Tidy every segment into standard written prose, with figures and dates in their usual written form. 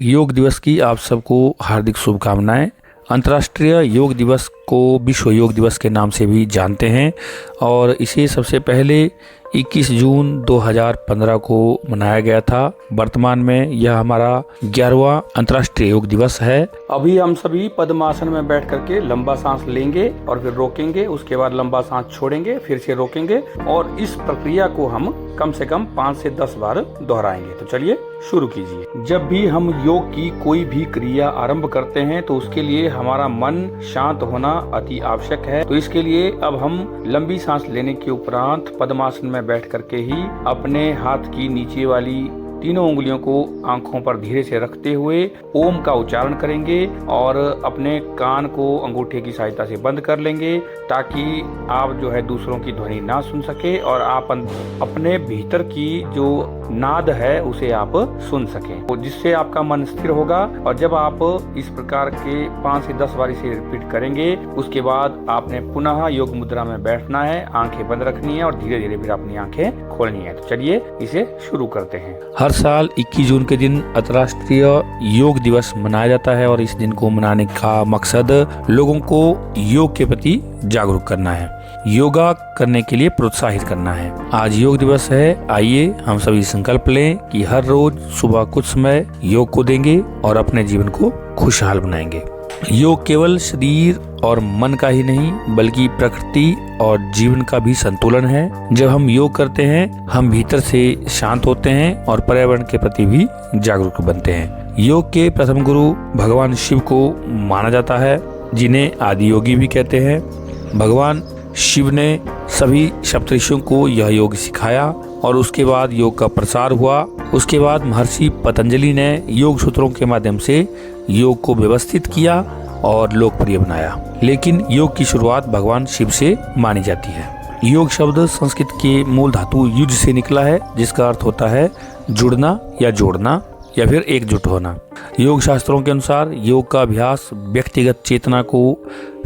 योग दिवस की आप सबको हार्दिक शुभकामनाएं। अंतर्राष्ट्रीय योग दिवस को विश्व योग दिवस के नाम से भी जानते हैं और इसे सबसे पहले 21 जून 2015 को मनाया गया था। वर्तमान में यह हमारा 11वां अंतर्राष्ट्रीय योग दिवस है। अभी हम सभी पद्मासन में बैठ करके लंबा सांस लेंगे और फिर रोकेंगे, उसके बाद लंबा सांस छोड़ेंगे, फिर से रोकेंगे और इस प्रक्रिया को हम कम से कम 5 से 10 बार दोहराएंगे। तो चलिए शुरू कीजिए। जब भी हम योग की कोई भी क्रिया आरंभ करते हैं तो उसके लिए हमारा मन शांत होना अति आवश्यक है। तो इसके लिए अब हम लंबी सांस लेने के उपरांत पद्मासन में बैठ करके ही अपने हाथ की नीचे वाली तीनों उंगलियों को आंखों पर धीरे से रखते हुए ओम का उच्चारण करेंगे और अपने कान को अंगूठे की सहायता से बंद कर लेंगे ताकि आप जो है दूसरों की ध्वनि ना सुन सके और आप अपने भीतर की जो नाद है उसे आप सुन सकें, तो जिससे आपका मन स्थिर होगा। और जब आप इस प्रकार के 5 से 10 बार इसे रिपीट करेंगे उसके बाद आपने पुनः योग मुद्रा में बैठना है, आंखें बंद रखनी है और धीरे धीरे फिर अपनी आंखें खोलनी है। तो चलिए इसे शुरू करते हैं। हर साल 21 जून के दिन अंतर्राष्ट्रीय योग दिवस मनाया जाता है और इस दिन को मनाने का मकसद लोगों को योग के प्रति जागरूक करना है, योगा करने के लिए प्रोत्साहित करना है। आज योग दिवस है, आइए हम सभी संकल्प लें कि हर रोज सुबह कुछ समय योग को देंगे और अपने जीवन को खुशहाल बनाएंगे। योग केवल शरीर और मन का ही नहीं बल्कि प्रकृति और जीवन का भी संतुलन है। जब हम योग करते हैं हम भीतर से शांत होते हैं और पर्यावरण के प्रति भी जागरूक बनते हैं। योग के प्रथम गुरु भगवान शिव को माना जाता है, जिन्हें आदि योगी भी कहते हैं। भगवान शिव ने सभी सप्तऋषियों को यह योग सिखाया और उसके बाद योग का प्रसार हुआ। उसके बाद महर्षि पतंजलि ने योग सूत्रों के माध्यम से योग को व्यवस्थित किया और लोकप्रिय बनाया। लेकिन योग की शुरुआत भगवान शिव से मानी जाती है। योग शब्द संस्कृत के मूल धातु युज से निकला है, जिसका अर्थ होता है जुड़ना या जोड़ना या फिर एकजुट होना। योग शास्त्रों के अनुसार योग का अभ्यास व्यक्तिगत चेतना को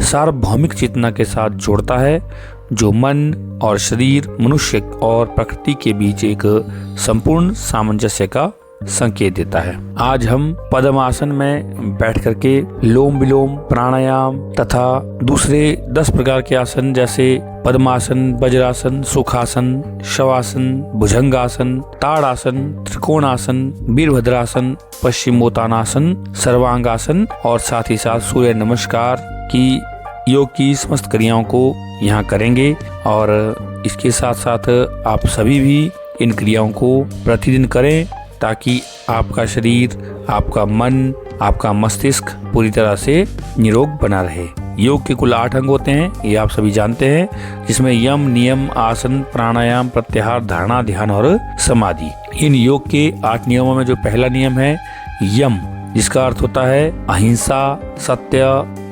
सार्वभौमिक चेतना के साथ जोड़ता है, जो मन और शरीर, मनुष्य और प्रकृति के बीच एक संपूर्ण सामंजस्य का संकेत देता है। आज हम पद्मासन में बैठ करके लोम विलोम प्राणायाम तथा दूसरे 10 प्रकार के आसन जैसे पद्मासन, वज्रासन, सुखासन, शवासन, भुजंगासन, ताड़ासन, त्रिकोणासन, वीरभद्रासन, पश्चिमोत्तानासन, सर्वांगासन और साथ ही साथ सूर्य नमस्कार की योग की समस्त क्रियाओं को यहाँ करेंगे। और इसके साथ साथ आप सभी भी इन क्रियाओं को प्रतिदिन करें ताकि आपका शरीर, आपका मन, आपका मस्तिष्क पूरी तरह से निरोग बना रहे। योग के कुल 8 अंग होते हैं, ये आप सभी जानते हैं, जिसमें यम, नियम, आसन, प्राणायाम, प्रत्याहार, धारणा, ध्यान और समाधि। इन योग के 8 नियमों में जो पहला नियम है यम, जिसका अर्थ होता है अहिंसा, सत्य,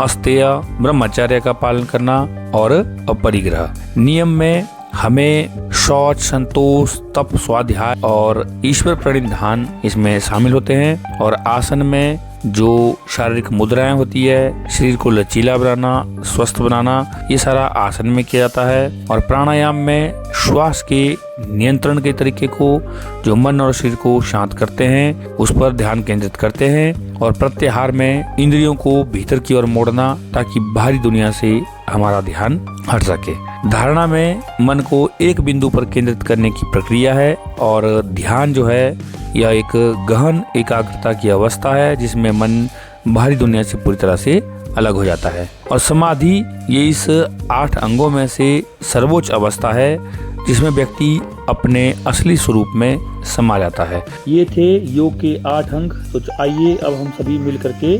अस्तेय, ब्रह्मचर्य का पालन करना और अपरिग्रह। नियम में हमें शौच, संतोष, तप, स्वाध्याय और ईश्वर प्रणिधान इसमें शामिल होते हैं। और आसन में जो शारीरिक मुद्राएं होती है, शरीर को लचीला बनाना, स्वस्थ बनाना, ये सारा आसन में किया जाता है। और प्राणायाम में श्वास के नियंत्रण के तरीके को, जो मन और शरीर को शांत करते हैं, उस पर ध्यान केंद्रित करते हैं। और प्रत्याहार में इंद्रियों को भीतर की ओर मोड़ना ताकि बाहरी दुनिया से हमारा ध्यान हट सके। धारणा में मन को एक बिंदु पर केंद्रित करने की प्रक्रिया है। और ध्यान जो है यह एक गहन एकाग्रता की अवस्था है जिसमें मन बाहरी दुनिया से पूरी तरह से अलग हो जाता है। और समाधि ये इस 8 अंगों में से सर्वोच्च अवस्था है जिसमें व्यक्ति अपने असली स्वरूप में समा जाता है। ये थे योग के 8 अंग। तो आइए अब हम सभी मिल करके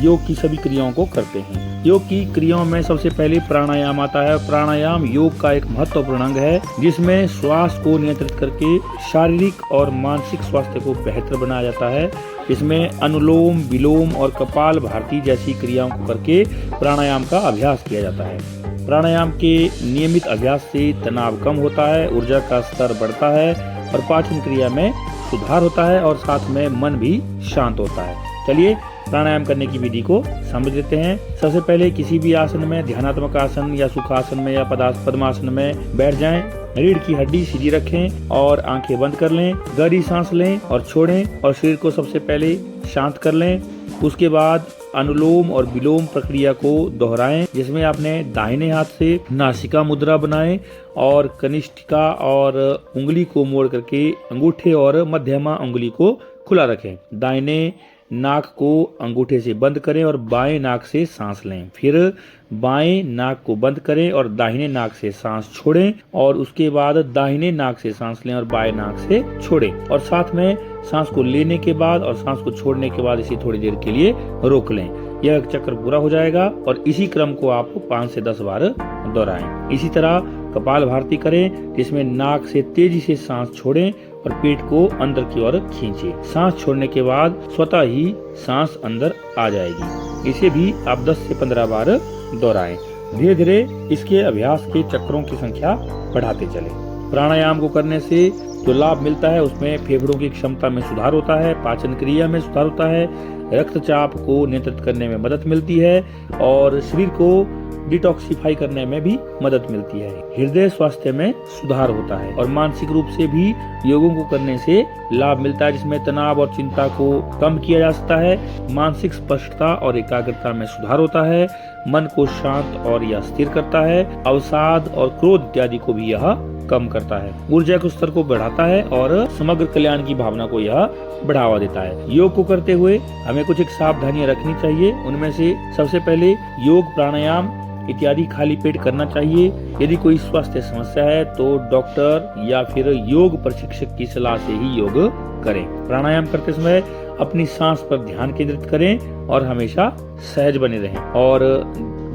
योग की सभी क्रियाओं को करते हैं। योग की क्रियाओं में सबसे पहले प्राणायाम आता है। प्राणायाम योग का एक महत्वपूर्ण अंग है जिसमें श्वास को नियंत्रित करके शारीरिक और मानसिक स्वास्थ्य को बेहतर बनाया जाता है। इसमें अनुलोम, विलोम और कपाल भारती जैसी क्रियाओं को करके प्राणायाम का अभ्यास किया जाता है। प्राणायाम के नियमित अभ्यास से तनाव कम होता है, ऊर्जा का स्तर बढ़ता है और पाचन क्रिया में सुधार होता है और साथ में मन भी शांत होता है। चलिए प्राणायाम करने की विधि को समझ लेते हैं। सबसे पहले किसी भी आसन में, ध्यानात्मक आसन या सुखासन में या पद्मासन में बैठ जाएं। रीढ़ की हड्डी सीधी रखें और आंखें बंद कर लें। गहरी सांस लें और छोड़ें और शरीर को सबसे पहले शांत कर लें। उसके बाद अनुलोम और विलोम प्रक्रिया को दोहराएं, जिसमें आपने दाहिने हाथ से नासिका मुद्रा बनाएं और कनिष्ठिका और उंगली को मोड़ करके अंगूठे और मध्यमा उंगली को खुला रखें। दाहिने नाक को अंगूठे से बंद करें और बाएं नाक से सांस लें। फिर बाएं नाक को बंद करें और दाहिने नाक से सांस छोड़ें और उसके बाद दाहिने नाक से सांस लें और बाएं नाक से छोड़ें। और साथ में सांस को लेने के बाद और सांस को छोड़ने के बाद इसे थोड़ी देर के लिए रोक लें। यह चक्र पूरा हो जाएगा और इसी क्रम को आप 5 से 10 बार दोहराएं। इसी तरह कपाल भारती करें, जिसमें नाक से तेजी से सांस छोड़ें और पेट को अंदर की ओर खींचें। सांस छोड़ने के बाद स्वतः ही सांस अंदर आ जाएगी। इसे भी आप 10 से 15 बार दोहराएं। धीरे धीरे इसके अभ्यास के चक्रों की संख्या बढ़ाते चलें। प्राणायाम को करने से जो लाभ मिलता है उसमें फेफड़ों की क्षमता में सुधार होता है, पाचन क्रिया में सुधार होता है, रक्तचाप को नियंत्रित करने में मदद मिलती है और शरीर को डिटॉक्सिफाई करने में भी मदद मिलती है। हृदय स्वास्थ्य में सुधार होता है और मानसिक रूप से भी योगों को करने से लाभ मिलता है, जिसमें तनाव और चिंता को कम किया जा सकता है। मानसिक स्पष्टता और एकाग्रता में सुधार होता है, मन को शांत और या स्थिर करता है, अवसाद और क्रोध इत्यादि को भी यह कम करता है, ऊर्जा के स्तर को बढ़ाता है और समग्र कल्याण की भावना को यह बढ़ावा देता है। योग को करते हुए हमें कुछ एक सावधानियां रखनी चाहिए। उनमें से सबसे पहले योग, प्राणायाम इत्यादि खाली पेट करना चाहिए। यदि कोई स्वास्थ्य समस्या है तो डॉक्टर या फिर योग प्रशिक्षक की सलाह से ही योग करें। प्राणायाम करते समय अपनी सांस पर ध्यान केंद्रित करें और हमेशा सहज बने रहें। और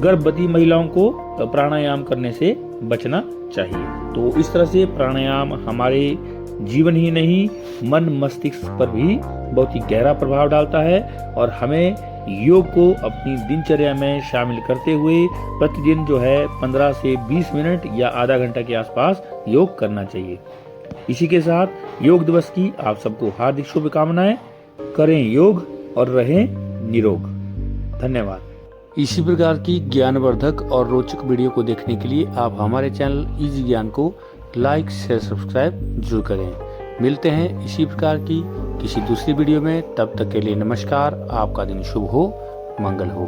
गर्भवती महिलाओं को प्राणायाम करने से बचना चाहिए। तो इस तरह से प्राणायाम हमारे जीवन ही नहीं, मन मस्तिष्क पर भी बहुत ही गहरा प्रभाव डालता है और हमें योग को अपनी दिनचर्या में शामिल करते हुए प्रतिदिन जो है 15 से 20 मिनट या आधा घंटा के आसपास योग करना चाहिए। इसी के साथ योग दिवस की आप सबको हार्दिक शुभकामनाएं। करें योग और रहें निरोग। धन्यवाद। इसी प्रकार की ज्ञानवर्धक और रोचक वीडियो को देखने के लिए आप हमारे चैनल इजी ज्ञान को लाइक शेयर सब्सक्राइब जरूर करें। मिलते हैं इसी प्रकार की किसी दूसरी वीडियो में। तब तक के लिए नमस्कार। आपका दिन शुभ हो, मंगल हो।